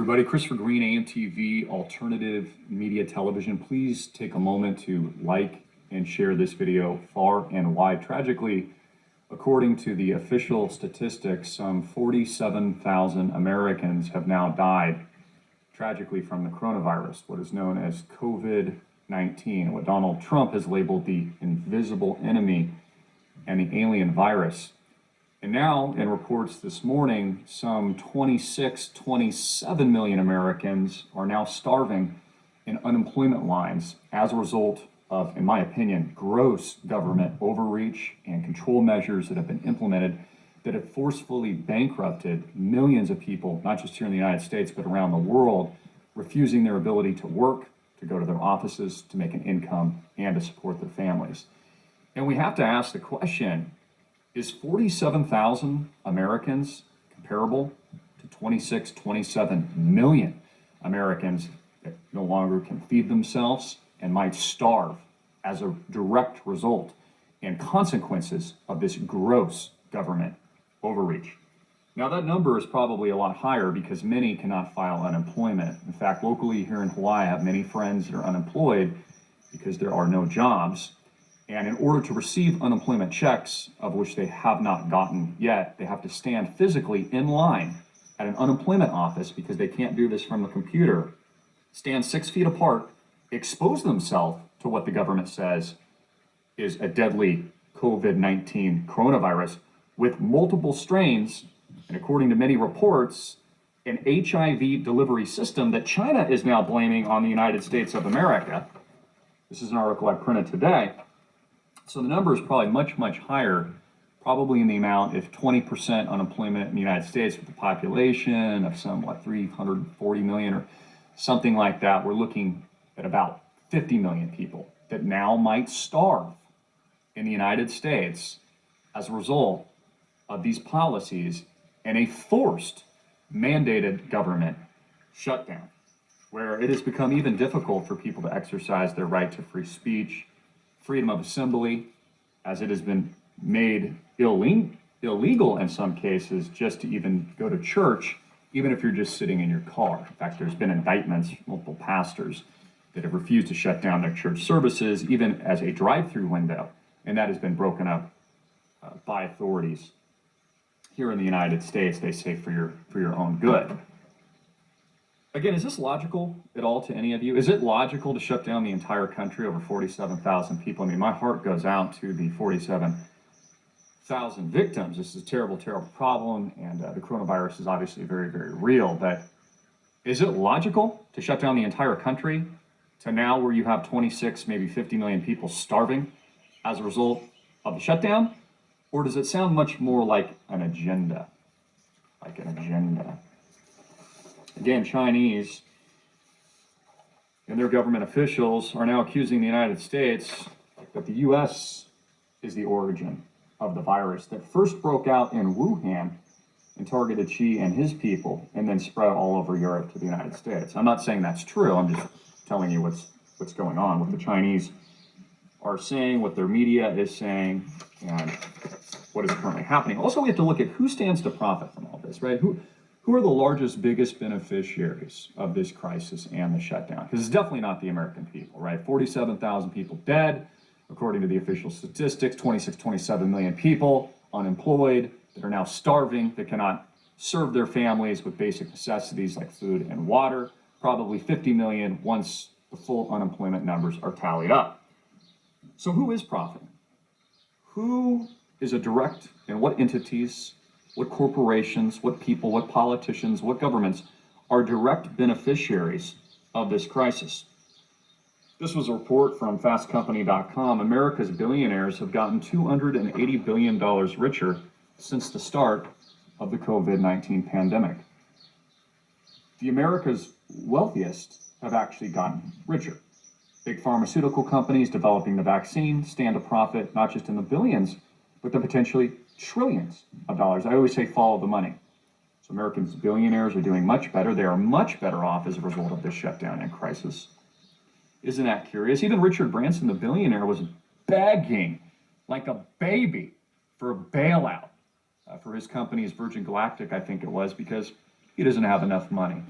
Everybody, Christopher Green, AMTV, Alternative Media Television. Please take a moment to like and share this video far and wide. Tragically, according to the official statistics, some 47,000 Americans have now died tragically from the coronavirus, what is known as COVID-19, what Donald Trump has labeled the invisible enemy and the alien virus. And now, in reports this morning, some 27 million Americans are now starving in unemployment lines as a result of, in my opinion, gross government overreach and control measures that have been implemented that have forcefully bankrupted millions of people, not just here in the United States, but around the world, refusing their ability to work, to go to their offices, to make an income, and to support their families. And we have to ask the question, is 47,000 Americans comparable to 27 million Americans that no longer can feed themselves and might starve as a direct result and consequences of this gross government overreach? Now, that number is probably a lot higher because many cannot file unemployment. In fact, locally here in Hawaii, I have many friends that are unemployed because there are no jobs. And in order to receive unemployment checks, of which they have not gotten yet, they have to stand physically in line at an unemployment office because they can't do this from a computer, stand 6 feet apart, expose themselves to what the government says is a deadly COVID-19 coronavirus with multiple strains, and according to many reports, an HIV delivery system that China is now blaming on the United States of America. This is an article I printed today. So the number is probably much higher, probably in the amount, if 20% unemployment in the United States with a population of some, 340 million or something like that, we're looking at about 50 million people that now might starve in the United States as a result of these policies and a forced, mandated government shutdown, where it has become even difficult for people to exercise their right to free speech, freedom of assembly, as it has been made illegal in some cases just to even go to church, even if you're just sitting in your car. In fact, there's been indictments, multiple pastors that have refused to shut down their church services, even as a drive-through window, and that has been broken up by authorities here in the United States, they say, for your own good. Again, is this logical at all to any of you? Is it logical to shut down the entire country, over 47,000 people? I mean, my heart goes out to the 47,000 victims. This is a terrible problem, and the coronavirus is obviously very real. But is it logical to shut down the entire country to now where you have 26, maybe 50 million people starving as a result of the shutdown? Or does it sound much more like an agenda? Again, Chinese and their government officials are now accusing the United States that the U.S. is the origin of the virus that first broke out in Wuhan and targeted Xi and his people and then spread all over Europe to the United States. I'm not saying that's true. I'm just telling you what's going on, what the Chinese are saying, what their media is saying, and what is currently happening. Also, we have to look at who stands to profit from all this, right? Who are the largest, biggest beneficiaries of this crisis and the shutdown? Because it's definitely not the American people, right? 47,000 people dead, according to the official statistics, 27 million people unemployed that are now starving, that cannot serve their families with basic necessities like food and water, probably 50 million once the full unemployment numbers are tallied up. So who is profiting? Who is a direct, and what entities, what corporations, what people, what politicians, what governments are direct beneficiaries of this crisis? This was a report from fastcompany.com. America's billionaires have gotten $280 billion richer since the start of the COVID-19 pandemic. The America's wealthiest have actually gotten richer. Big pharmaceutical companies developing the vaccine stand to profit not just in the billions, but the potentially trillions of dollars. I always say follow the money. So Americans billionaires are doing much better. They are much better off as a result of this shutdown and crisis. Isn't that curious? Even Richard Branson, the billionaire, was begging like a baby for a bailout for his company's Virgin Galactic, I think it was, because he doesn't have enough money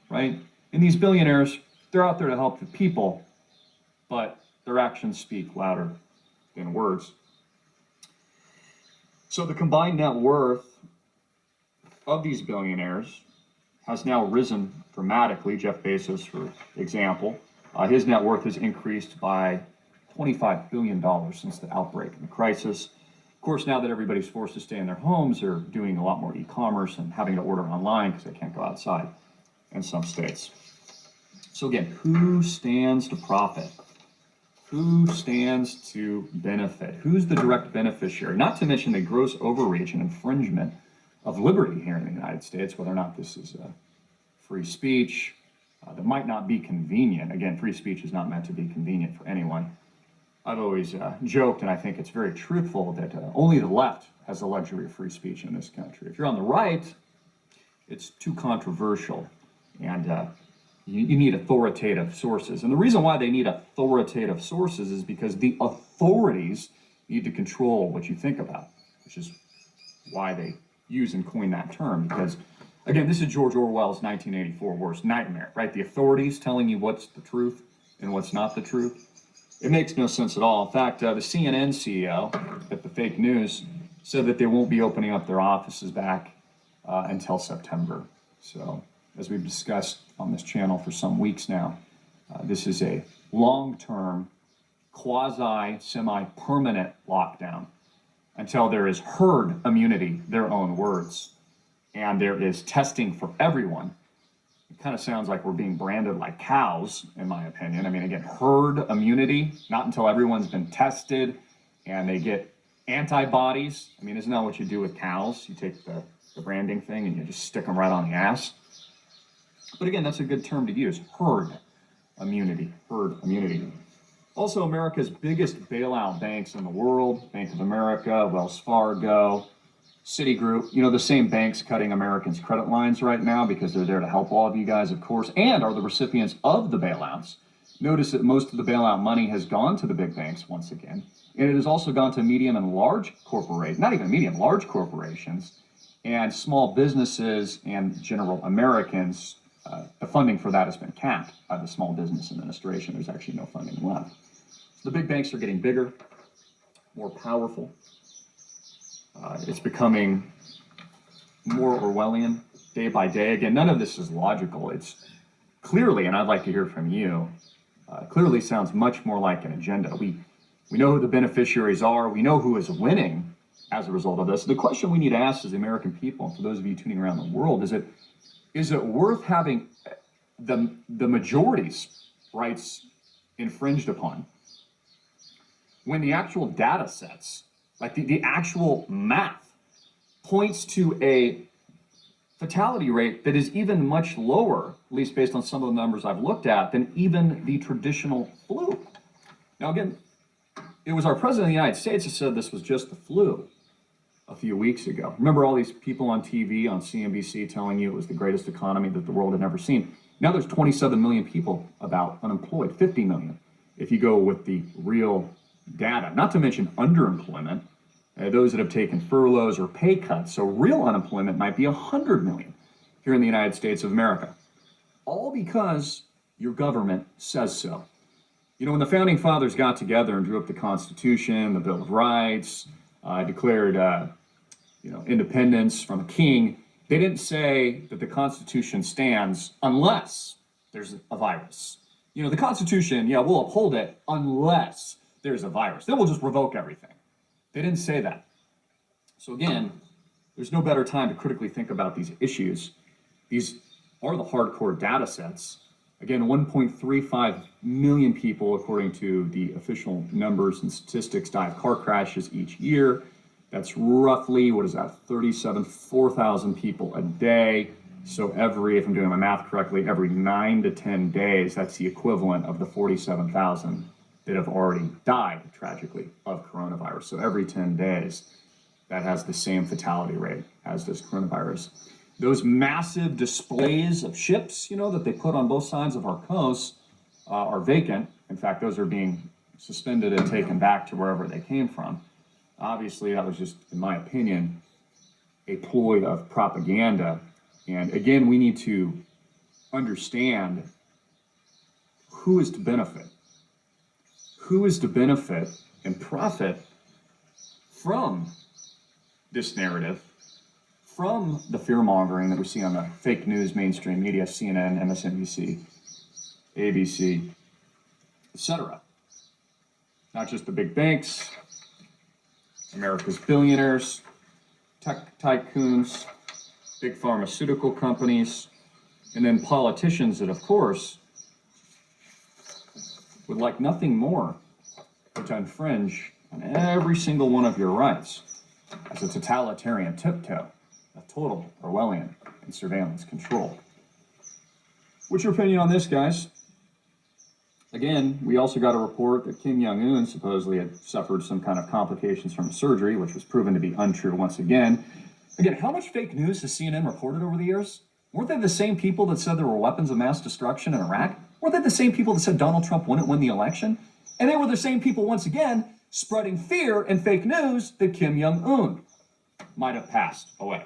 right? And these billionaires, they're out there to help the people, but their actions speak louder than words. So the combined net worth of these billionaires has now risen dramatically. Jeff Bezos, for example, his net worth has increased by $25 billion since the outbreak and the crisis. Of course, now that everybody's forced to stay in their homes, they're doing a lot more e-commerce and having to order online because they can't go outside in some states. So again, who stands to profit? Who stands to benefit? Who's the direct beneficiary? Not to mention the gross overreach and infringement of liberty here in the United States, whether or not this is free speech that might not be convenient. Again, free speech is not meant to be convenient for anyone. I've always joked, and I think it's very truthful, that only the left has the luxury of free speech in this country. If you're on the right, it's too controversial, and you need authoritative sources. And the reason why they need authoritative sources is because the authorities need to control what you think about, which is why they use and coin that term. Because, again, this is George Orwell's 1984 worst nightmare, right? The authorities telling you what's the truth and what's not the truth. It makes no sense at all. In fact, the CNN CEO at the fake news said that they won't be opening up their offices back until September. So, as we've discussed on this channel for some weeks now, this is a long-term, quasi-semi-permanent lockdown until there is herd immunity, their own words, and there is testing for everyone. It kind of sounds like we're being branded like cows, in my opinion. I mean, again, herd immunity, not until everyone's been tested and they get antibodies. I mean, isn't that what you do with cows? You take the branding thing and you just stick them right on the ass. But again, that's a good term to use, herd immunity, herd immunity. Also, America's biggest bailout banks in the world, Bank of America, Wells Fargo, Citigroup, you know, the same banks cutting Americans' credit lines right now because they're there to help all of you guys, of course, and are the recipients of the bailouts. Notice that most of the bailout money has gone to the big banks once again, and it has also gone to medium and large corporations, not even medium, large corporations, and small businesses and general Americans. The funding for that has been capped by the Small Business Administration. There's actually no funding left. So the big banks are getting bigger, more powerful. It's becoming more Orwellian day by day. Again, none of this is logical. It's clearly, and I'd like to hear from you, clearly sounds much more like an agenda. We know who the beneficiaries are. We know who is winning as a result of this. The question we need to ask as the American people, and for those of you tuning around the world, is it worth having the majority's rights infringed upon when the actual data sets, like the actual math, points to a fatality rate that is even much lower, at least based on some of the numbers I've looked at, than even the traditional flu? Now again, it was our president of the United States who said this was just the flu a few weeks ago. Remember all these people on TV, on CNBC, telling you it was the greatest economy that the world had never seen? Now there's 27 million people about unemployed, 50 million if you go with the real data, not to mention underemployment, those that have taken furloughs or pay cuts. So real unemployment might be 100 million here in the United States of America, all because your government says so. You know, when the founding fathers got together and drew up the Constitution, the Bill of Rights, declared independence from a king, they didn't say that the Constitution stands unless there's a virus. You know, the Constitution, yeah, we'll uphold it unless there's a virus. Then we'll just revoke everything. They didn't say that. So again, there's no better time to critically think about these issues. These are the hardcore data sets. Again, 1.35 million people, according to the official numbers and statistics, die of car crashes each year. That's roughly, 4,000 people a day. So if I'm doing my math correctly, every 9 to 10 days, that's the equivalent of the 47,000 that have already died, tragically, of coronavirus. So every 10 days, that has the same fatality rate as does coronavirus. Those massive displays of ships, that they put on both sides of our coasts are vacant. In fact, those are being suspended and taken back to wherever they came from. Obviously, that was just, in my opinion, a ploy of propaganda. And again, we need to understand who is to benefit. Who is to benefit and profit from this narrative, from the fear-mongering that we see on the fake news mainstream media, CNN, MSNBC, ABC, etc. Not just the big banks, America's billionaires, tech tycoons, big pharmaceutical companies, and then politicians that, of course, would like nothing more but to infringe on every single one of your rights as a totalitarian tiptoe, a total Orwellian and surveillance control. What's your opinion on this, guys? Again, we also got a report that Kim Jong-un supposedly had suffered some kind of complications from surgery, which was proven to be untrue once again. Again, how much fake news has CNN reported over the years? Weren't they the same people that said there were weapons of mass destruction in Iraq? Weren't they the same people that said Donald Trump wouldn't win the election? And they were the same people, once again, spreading fear and fake news that Kim Jong-un might have passed away.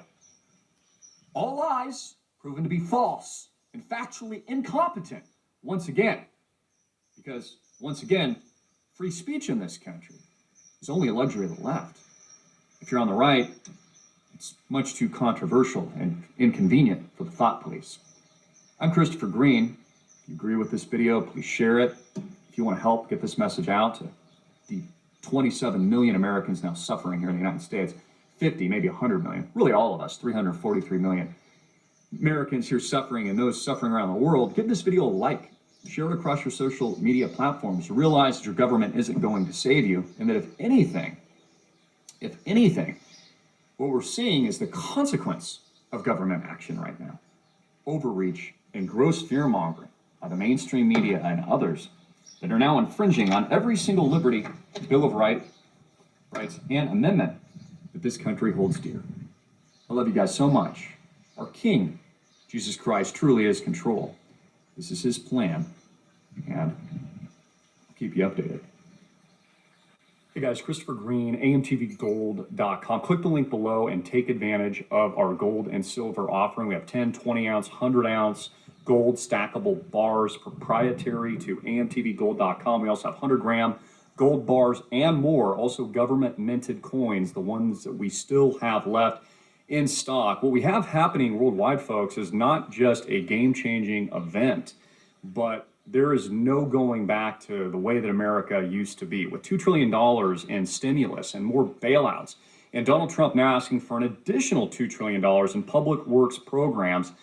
All lies proven to be false and factually incompetent, once again. Because, once again, free speech in this country is only a luxury of the left. If you're on the right, it's much too controversial and inconvenient for the thought police. I'm Christopher Green. If you agree with this video, please share it. If you want to help get this message out to the 27 million Americans now suffering here in the United States, 50, maybe 100 million, really all of us, 343 million Americans here suffering and those suffering around the world, give this video a like. Share it across your social media platforms. Realize that your government isn't going to save you, and that if anything, what we're seeing is the consequence of government action right now. Overreach and gross fear-mongering by the mainstream media and others that are now infringing on every single liberty, Bill of Rights, and amendment that this country holds dear. I love you guys so much. Our King, Jesus Christ, truly is control. This is his plan, and I'll keep you updated. Hey guys, Christopher Green, AMTVGold.com. Click the link below and take advantage of our gold and silver offering. We have 10, 20 ounce, 100 ounce gold stackable bars proprietary to AMTVGold.com. We also have 100 gram gold bars and more, also government minted coins, the ones that we still have left in stock. What we have happening worldwide, folks, is not just a game-changing event, but there is no going back to the way that America used to be, with $2 trillion in stimulus and more bailouts, and Donald Trump now asking for an additional $2 trillion in public works programs.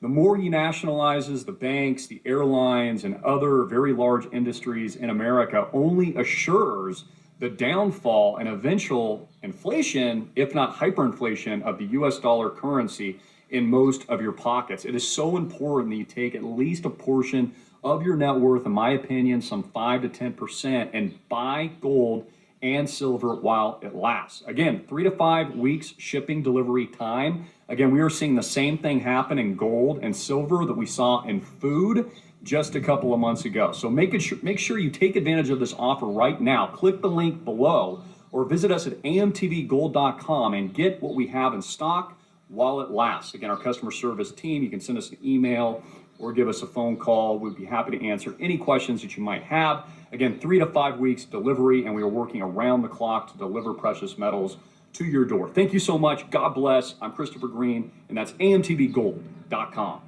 The more he nationalizes the banks, the airlines, and other very large industries in America, only assures the downfall and eventual inflation, if not hyperinflation, of the US dollar currency in most of your pockets. It is so important that you take at least a portion of your net worth, in my opinion, some 5 to 10%, and buy gold and silver while it lasts. Again, 3 to 5 weeks shipping delivery time. Again, we are seeing the same thing happen in gold and silver that we saw in food just a couple of months ago. So make sure you take advantage of this offer right now. Click the link below or visit us at amtvgold.com and get what we have in stock while it lasts. Again, our customer service team, you can send us an email or give us a phone call. We'd be happy to answer any questions that you might have. Again, 3 to 5 weeks delivery, and we are working around the clock to deliver precious metals to your door. Thank you so much. God bless. I'm Christopher Green, and that's amtvgold.com.